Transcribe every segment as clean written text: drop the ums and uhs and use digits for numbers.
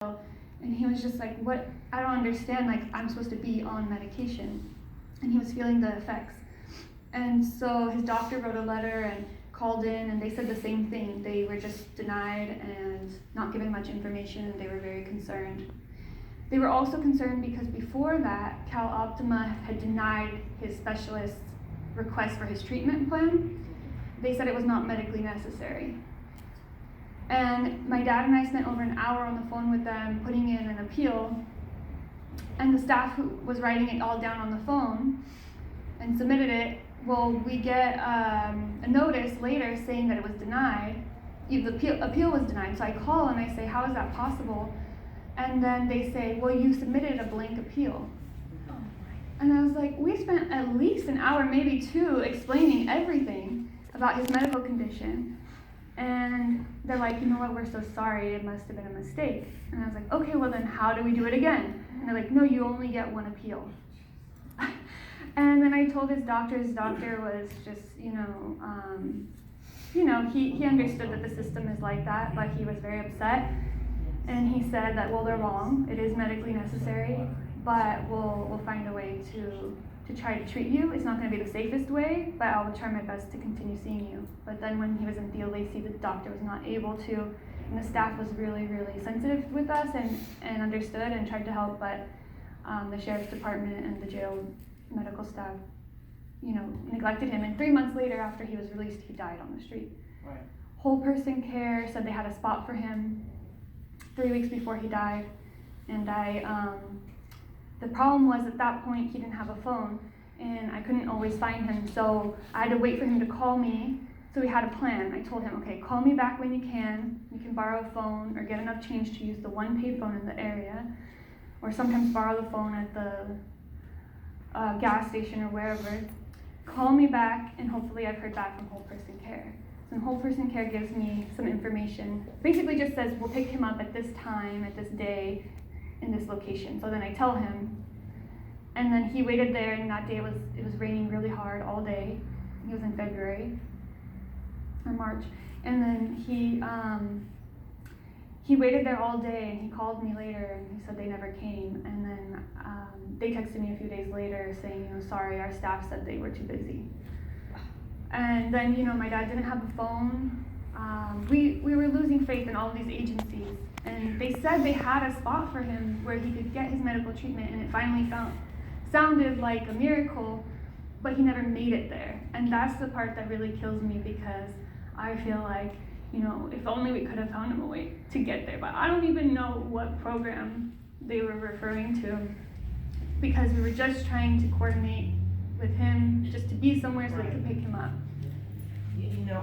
And he was just like, what? I don't understand, like, I'm supposed to be on medication. And he was feeling the effects. And so his doctor wrote a letter and called in, and they said the same thing. They were just denied and not given much information, and they were very concerned. They were also concerned because before that, Cal Optima had denied his specialist's request for his treatment plan. They said it was not medically necessary. And my dad and I spent over an hour on the phone with them putting in an appeal, and the staff who was writing it all down on the phone and submitted it, well, we get a notice later saying that it was denied. The appeal was denied. So I call and I say, how is that possible? And then they say, well, you submitted a blank appeal. And I was like, we spent at least an hour, maybe two, explaining everything about his medical condition. And they're like, you know what, we're so sorry, it must have been a mistake. And I was like, okay, well then how do we do it again? And they're like, no, you only get one appeal. And then I told his doctor was just, he understood that the system is like that, but he was very upset. And he said that, well, they're wrong, it is medically necessary, but we'll find a way to try to treat you. It's not going to be the safest way, but I'll try my best to continue seeing you. But then when he was in Theo Lacey, the doctor was not able to, and the staff was really, really sensitive with us and understood and tried to help, but the sheriff's department and the jail medical staff, neglected him. And 3 months later, after he was released, he died on the street. Right. Whole person care said they had a spot for him 3 weeks before he died, and the problem was at that point he didn't have a phone, and I couldn't always find him, so I had to wait for him to call me. So we had a plan. I told him, okay, call me back when you can borrow a phone or get enough change to use the one payphone in the area, or sometimes borrow the phone at the gas station or wherever. Call me back, and hopefully I've heard back from Whole Person Care. And Whole Person Care gives me some information. Basically just says, we'll pick him up at this time, at this day, in this location. So then I tell him, and then he waited there, and that day it was raining really hard all day. He was in February or March, and then he waited there all day, and he called me later and he said they never came. And then they texted me a few days later saying, sorry, our staff said they were too busy. And then, my dad didn't have a phone. We were losing faith in all of these agencies, and they said they had a spot for him where he could get his medical treatment, and it finally sounded like a miracle, but he never made it there. And that's the part that really kills me, because I feel like, if only we could have found him a way to get there. But I don't even know what program they were referring to, because we were just trying to coordinate with him just to be somewhere so they could pick him up.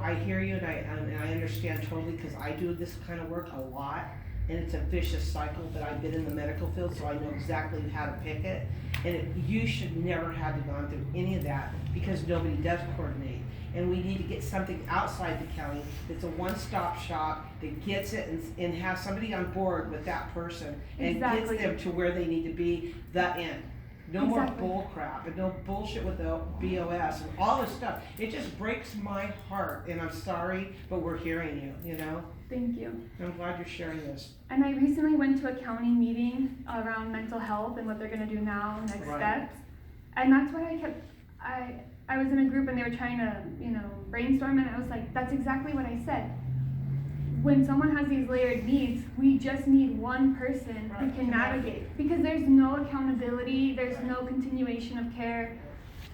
I hear you, and I understand totally, because I do this kind of work a lot, and it's a vicious cycle. But I've been in the medical field, so I know exactly how to pick it. And you should never have to gone through any of that, because nobody does coordinate. And we need to get something outside the county that's a one-stop shop that gets it and has somebody on board with that person and gets them to where they need to be, the end. No more bull crap and no bullshit with the BOS and all this stuff. It just breaks my heart, and I'm sorry, but we're hearing you, Thank you. I'm glad you're sharing this. And I recently went to a county meeting around mental health and what they're going to do now, next steps. And that's why I was in a group and they were trying to, brainstorm, and I was like, that's exactly what I said. When someone has these layered needs, we just need one person who can navigate, because there's no accountability, there's no continuation of care,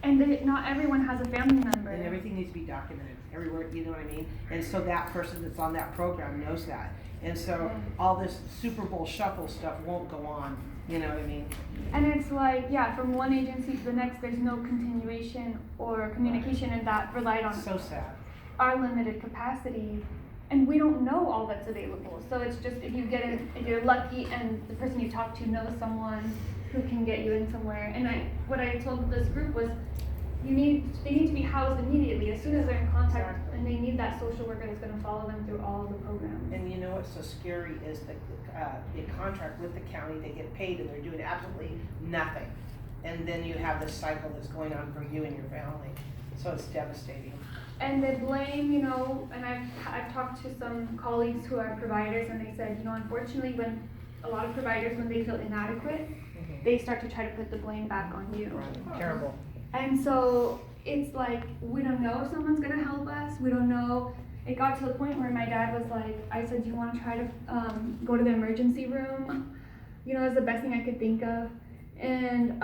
and not everyone has a family member. And everything needs to be documented everywhere, you know what I mean? And so that person that's on that program knows that. And so all this Super Bowl shuffle stuff won't go on, you know what I mean? And it's like, from one agency to the next, there's no continuation or communication, and that relied on so sad. Our limited capacity. And we don't know all that's available. So it's just, if you're lucky and the person you talk to knows someone who can get you in somewhere. And what I told this group was, they need to be housed immediately as soon as they're in contact, and they need that social worker that's going to follow them through all of the programs. And what's so scary is the contract with the county, they get paid and they're doing absolutely nothing. And then you have this cycle that's going on for you and your family. So it's devastating. And they blame, and I've talked to some colleagues who are providers, and they said, unfortunately, when a lot of providers, when they feel inadequate, they start to try to put the blame back on you. Right. Terrible. And so it's like, we don't know if someone's gonna help us, we don't know. It got to the point where my dad was like, I said, do you wanna try to go to the emergency room? You know, it's the best thing I could think of. And,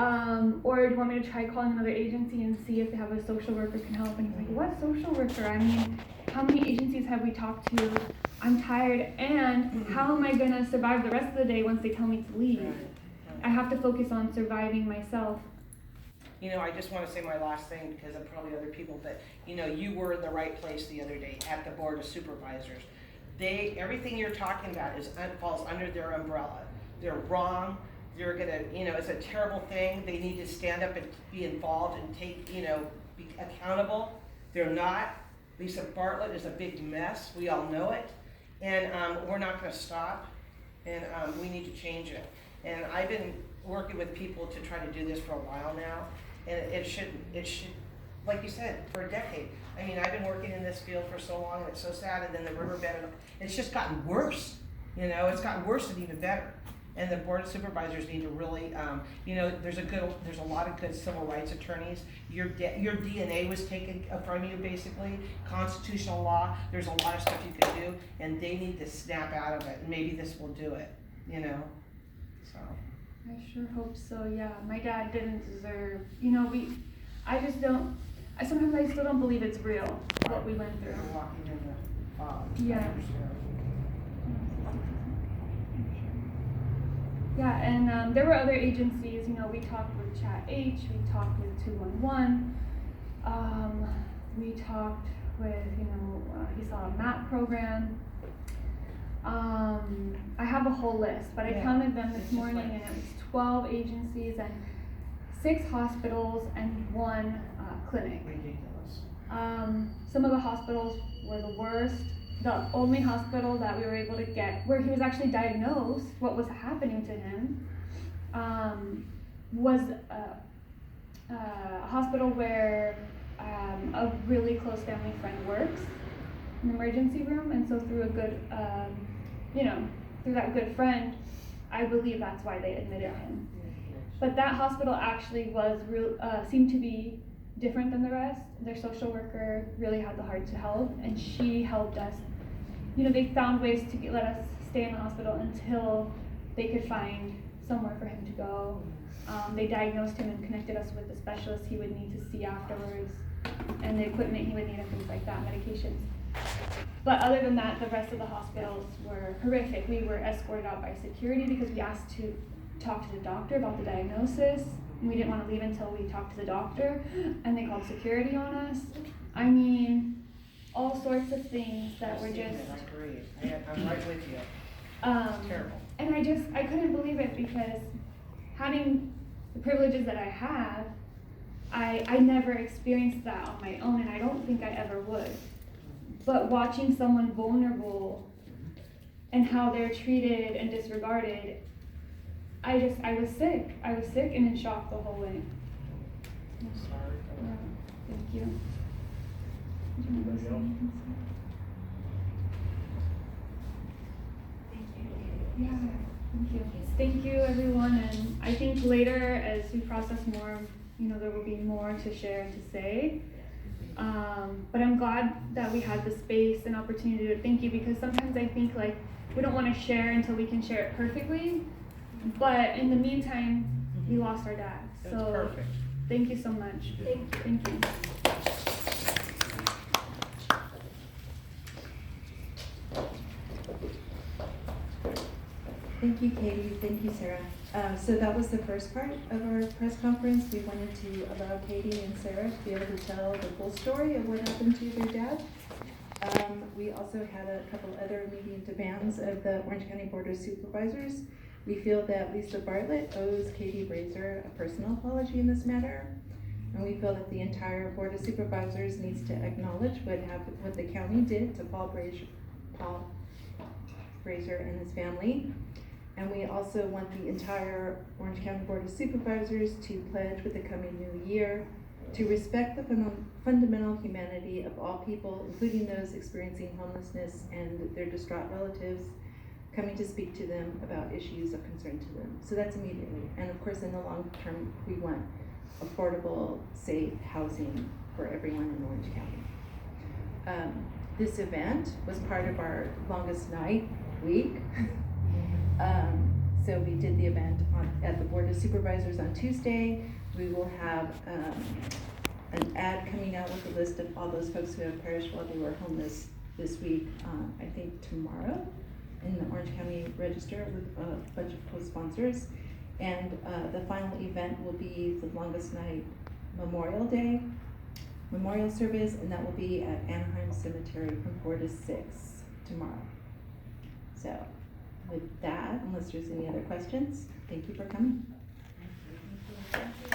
or do you want me to try calling another agency and see if they have a social worker can help? And he's like, what social worker? I mean, how many agencies have we talked to? I'm tired, and how am I gonna survive the rest of the day once they tell me to leave? I have to focus on surviving myself. You know, I just want to say my last thing, because of probably other people, but you know, you were in the right place the other day at the Board of Supervisors. Everything you're talking about falls under their umbrella. They're wrong. They're gonna, you know, it's a terrible thing. They need to stand up and be involved and take, you know, be accountable. They're not. Lisa Bartlett is a big mess. We all know it. And we're not gonna stop. And we need to change it. And I've been working with people to try to do this for a while now. And it should, like you said, for a decade. I mean, I've been working in this field for so long, and it's so sad, and then the riverbed, it's just gotten worse. You know, it's gotten worse and even better. And the Board of Supervisors need to really, you know, there's a lot of good civil rights attorneys. Your DNA was taken from you, basically. Constitutional law, there's a lot of stuff you can do, and they need to snap out of it, and maybe this will do it, you know, so. I sure hope so, yeah. My dad didn't deserve, you know, sometimes I still don't believe it's real, what we went through. You're walking in the fog. Yeah. Yeah, and there were other agencies, you know, we talked with Chat H, we talked with 211, we talked with, you know, he saw a MAP program. I have a whole list, but I counted them this morning, and it was 12 agencies and 6 hospitals and 1 clinic. Ridiculous. Some of the hospitals were the worst. The only hospital that we were able to get, where he was actually diagnosed, what was happening to him, was a hospital where a really close family friend works in the emergency room, and so through a good, you know, through that good friend, I believe that's why they admitted him. But that hospital actually was seemed to be different than the rest. Their social worker really had the heart to help, and she helped us. You know, they found ways to let us stay in the hospital until they could find somewhere for him to go. They diagnosed him and connected us with the specialist he would need to see afterwards, and the equipment he would need and things like that, medications. But other than that, the rest of the hospitals were horrific. We were escorted out by security because we asked to talk to the doctor about the diagnosis. We didn't want to leave until we talked to the doctor, and they called security on us. I mean, all sorts of things that were just. I agree. I'm right with you. Terrible. And I couldn't believe it, because having the privileges that I have, I never experienced that on my own, and I don't think I ever would. But watching someone vulnerable and how they're treated and disregarded, I was sick. I was sick and in shock the whole way. I'm sorry. Yeah, thank you. Do you want to go say anything? Yeah, thank you. Thank you, everyone, and I think later, as we process more, you know, there will be more to share and to say. But I'm glad that we had the space and opportunity to thank you, because sometimes I think like we don't want to share until we can share it perfectly. But in the meantime, we lost our dad. That's So perfect. Thank you so much. Thank you. Thank you, Katie. Thank you, Sarah. So that was the first part of our press conference. We wanted to allow Katie and Sarah to be able to tell the full story of what happened to their dad. We also had a couple other immediate demands of the Orange County Board of Supervisors. We feel that Lisa Bartlett owes Katie Brazer a personal apology in this matter. And we feel that the entire Board of Supervisors needs to acknowledge what the county did to Paul Brazer and his family. And we also want the entire Orange County Board of Supervisors to pledge with the coming new year to respect the fundamental humanity of all people, including those experiencing homelessness and their distraught relatives, coming to speak to them about issues of concern to them. So that's immediately. And of course, in the long term, we want affordable, safe housing for everyone in Orange County. This event was part of our longest night week. So we did the event at the Board of Supervisors on Tuesday. We will have an ad coming out with a list of all those folks who have perished while they were homeless this week, I think tomorrow, in the Orange County Register with a bunch of co-sponsors. And the final event will be the longest night Memorial Day memorial service, and that will be at Anaheim Cemetery from 4 to 6 tomorrow. So with that, unless there's any other questions, thank you for coming. Thank you.